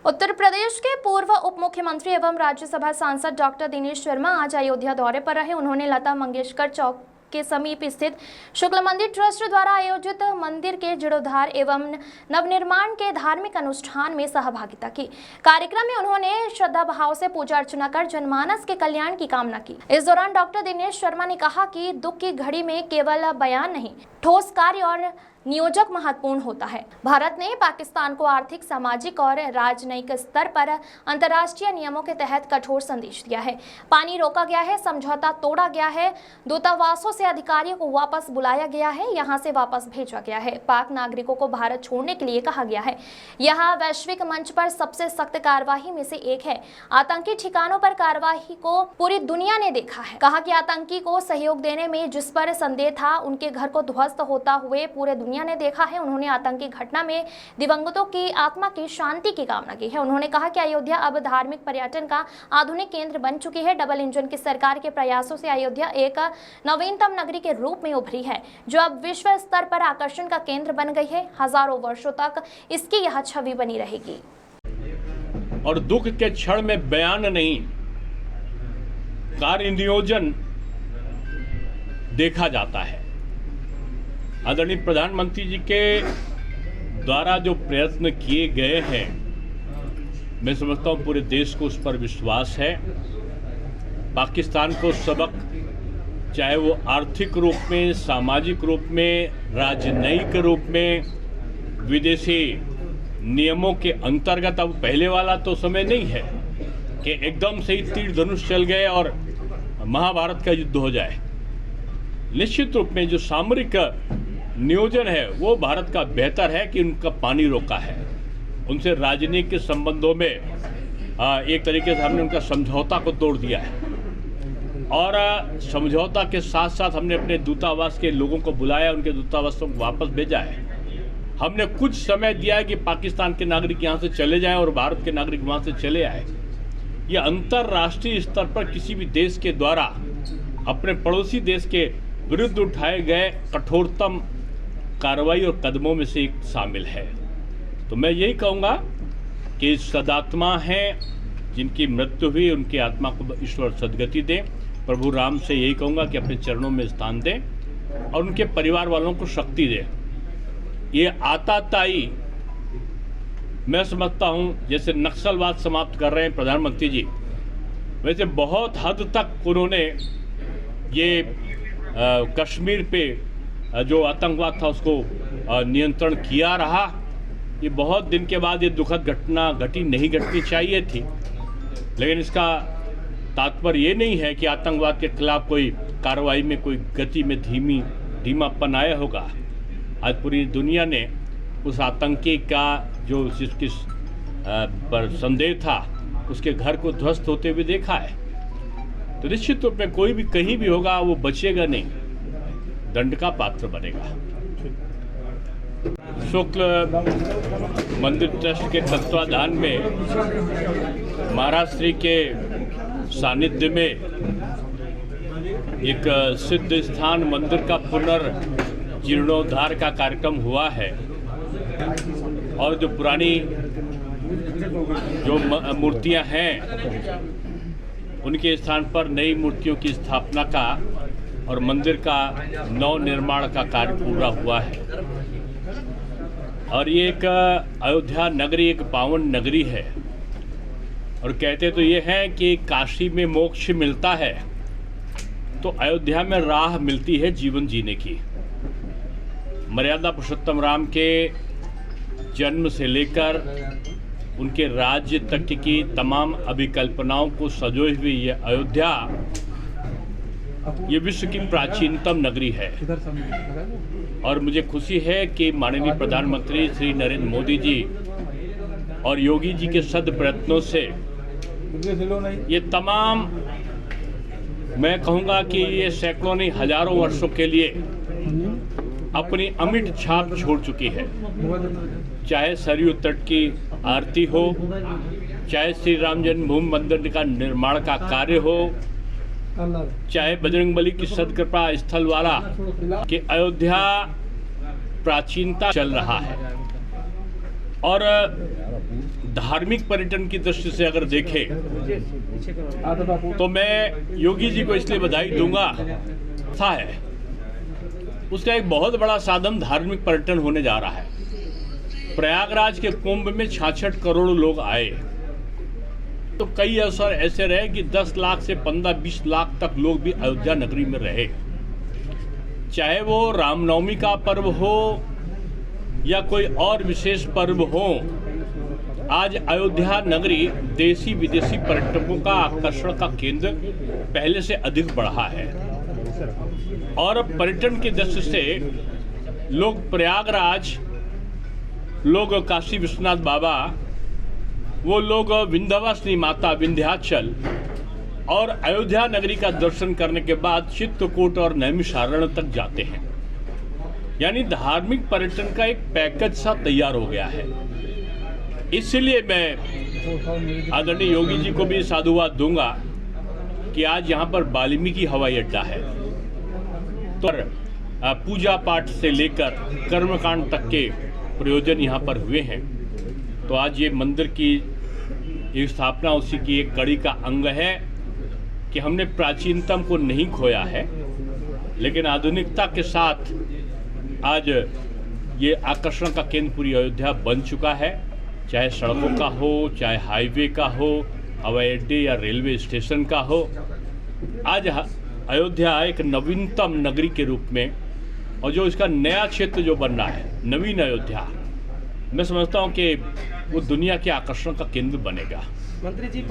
उत्तर प्रदेश के पूर्व उप मुख्यमंत्री एवं राज्यसभा सांसद डॉक्टर दिनेश शर्मा आज अयोध्या दौरे पर रहे। उन्होंने लता मंगेशकर चौक के समीप स्थित शुक्ल मंदिर ट्रस्ट द्वारा आयोजित मंदिर के जीर्णोद्धार एवं नवनिर्माण के धार्मिक अनुष्ठान में सहभागिता की। कार्यक्रम में उन्होंने श्रद्धा भाव से पूजा अर्चना कर जनमानस के कल्याण की कामना की। इस दौरान डॉक्टर दिनेश शर्मा ने कहा कि दुख की घड़ी में केवल बयान नहीं, ठोस कार्य और नियोजक महत्वपूर्ण होता है। भारत ने पाकिस्तान को आर्थिक, सामाजिक और राजनयिक स्तर पर अंतर्राष्ट्रीय नियमों के तहत कठोर संदेश दिया है। पानी रोका गया है, समझौता तोड़ा गया है, दूतावासों से अधिकारियों को वापस बुलाया गया है, यहां से वापस भेजा गया है। पाक नागरिकों को भारत छोड़ने के लिए कहा गया है। यह वैश्विक मंच पर सबसे सख्त कार्रवाई में से एक है। आतंकी ठिकानों पर कार्रवाई को पूरी दुनिया ने देखा है। कहा कि आतंकी को सहयोग देने में जिस पर संदेह था, उनके घर को ध्वस्त होता हुए पूरे दुनिया ने देखा है। उन्होंने आतंकी घटना में दिवंगतों की आत्मा की शांति की कामना की है। उन्होंने कहा कि अयोध्या अब धार्मिक पर्यटन का आधुनिक केंद्र बन चुकी है। डबल इंजन की सरकार के प्रयासों से अयोध्या एक नवीनतम नगरी के रूप में उभरी है, जो अब विश्व स्तर पर आकर्षण का केंद्र बन गई है। हजारों वर्षों तक इसकी यह छवि बनी रहेगी। और दुख के क्षण में बयान नहीं, कार्य नियोजन देखा जाता है। आदरणीय प्रधानमंत्री जी के द्वारा जो प्रयत्न किए गए हैं, मैं समझता हूँ पूरे देश को उस पर विश्वास है। पाकिस्तान को सबक, चाहे वो आर्थिक रूप में, सामाजिक रूप में, राजनयिक रूप में, विदेशी नियमों के अंतर्गत, अब पहले वाला तो समय नहीं है कि एकदम से ही तीर धनुष चल गए और महाभारत का युद्ध हो जाए। निश्चित रूप में जो सामरिक नियोजन है वो भारत का बेहतर है कि उनका पानी रोका है। उनसे राजनीतिक संबंधों में एक तरीके से हमने उनका समझौता को तोड़ दिया है और समझौता के साथ साथ हमने अपने दूतावास के लोगों को बुलाया, उनके दूतावासों को वापस भेजा है। हमने कुछ समय दिया है कि पाकिस्तान के नागरिक यहाँ से चले जाएं और भारत के नागरिक वहाँ से चले आए। ये अंतर्राष्ट्रीय स्तर पर किसी भी देश के द्वारा अपने पड़ोसी देश के विरुद्ध उठाए गए कठोरतम कार्रवाई और कदमों में से एक शामिल है। तो मैं यही कहूँगा कि सदात्मा हैं जिनकी मृत्यु हुई, उनकी आत्मा को ईश्वर सद्गति दें। प्रभु राम से यही कहूँगा कि अपने चरणों में स्थान दें और उनके परिवार वालों को शक्ति दें। ये आताताई मैं समझता हूँ, जैसे नक्सलवाद समाप्त कर रहे हैं प्रधानमंत्री जी, वैसे बहुत हद तक उन्होंने ये कश्मीर पे जो आतंकवाद था उसको नियंत्रण किया रहा। ये बहुत दिन के बाद ये दुखद घटना घटी, नहीं घटनी चाहिए थी, लेकिन इसका तात्पर्य ये नहीं है कि आतंकवाद के खिलाफ कोई कार्रवाई में कोई गति में धीमापन आया होगा। आज पूरी दुनिया ने उस आतंकी का जो जिसकी पर संदेह था, उसके घर को ध्वस्त होते हुए देखा है। तो निश्चित रूप में कोई भी कहीं भी होगा वो बचेगा नहीं, दंड का पात्र बनेगा। शुक्ल मंदिर ट्रस्ट के तत्वाधान में महाराज श्री के सानिध्य में एक सिद्ध स्थान मंदिर का पुनर्जीर्णोद्धार का कार्यक्रम हुआ है और जो पुरानी जो मूर्तियां हैं उनके स्थान पर नई मूर्तियों की स्थापना का और मंदिर का नव निर्माण का कार्य पूरा हुआ है। और ये एक अयोध्या नगरी एक पावन नगरी है और कहते तो ये हैं कि काशी में मोक्ष मिलता है तो अयोध्या में राह मिलती है जीवन जीने की। मर्यादा पुरुषोत्तम राम के जन्म से लेकर उनके राज्य तक की तमाम अभिकल्पनाओं को सजोए हुए ये अयोध्या, ये विश्व की प्राचीनतम नगरी है। और मुझे खुशी है कि माननीय प्रधानमंत्री श्री नरेंद्र मोदी जी और योगी जी के सद प्रयत्नों से ये तमाम, मैं कहूँगा कि ये सैकड़ों नहीं हजारों वर्षों के लिए अपनी अमिट छाप छोड़ चुकी है। चाहे सरयू तट की आरती हो, चाहे श्री राम जन्मभूमि मंदिर का निर्माण का कार्य हो, चाहे बजरंगबली की सदकृपा स्थल वाला कि अयोध्या प्राचीनता चल रहा है। और धार्मिक पर्यटन की दृष्टि से अगर देखें तो मैं योगी जी को इसलिए बधाई दूंगा था है उसका एक बहुत बड़ा साधन धार्मिक पर्यटन होने जा रहा है। प्रयागराज के कुंभ में 66 करोड़ लोग आए तो कई अवसर ऐसे रहे कि 10 लाख से 15-20 लाख तक लोग भी अयोध्या नगरी में रहे। चाहे वो रामनवमी का पर्व हो या कोई और विशेष पर्व हो, आज अयोध्या नगरी देशी विदेशी पर्यटकों का आकर्षण का केंद्र पहले से अधिक बढ़ा है और पर्यटन की दृष्टि से लोग प्रयागराज, लोग काशी विश्वनाथ बाबा, वो लोग विंध्यवासिनी माता विंध्याचल और अयोध्या नगरी का दर्शन करने के बाद चित्रकूट और नैमिषारण्य तक जाते हैं। यानी धार्मिक पर्यटन का एक पैकेज सा तैयार हो गया है। इसलिए मैं आदरणीय योगी जी को भी साधुवाद दूंगा कि आज यहाँ पर वाल्मीकि हवाई अड्डा है तो पूजा पाठ से लेकर कर्मकांड तक के प्रयोजन यहाँ पर हुए हैं। तो आज ये मंदिर की एक स्थापना उसी की एक कड़ी का अंग है कि हमने प्राचीनतम को नहीं खोया है, लेकिन आधुनिकता के साथ आज ये आकर्षण का केंद्र पूरी अयोध्या बन चुका है। चाहे सड़कों का हो, चाहे हाईवे का हो, हवाई अड्डे या रेलवे स्टेशन का हो, आज अयोध्या एक नवीनतम नगरी के रूप में और जो इसका नया क्षेत्र जो बन रहा है नवीन अयोध्या, मैं समझता हूँ कि वो दुनिया के आकर्षण का केंद्र बनेगा। मंत्री जी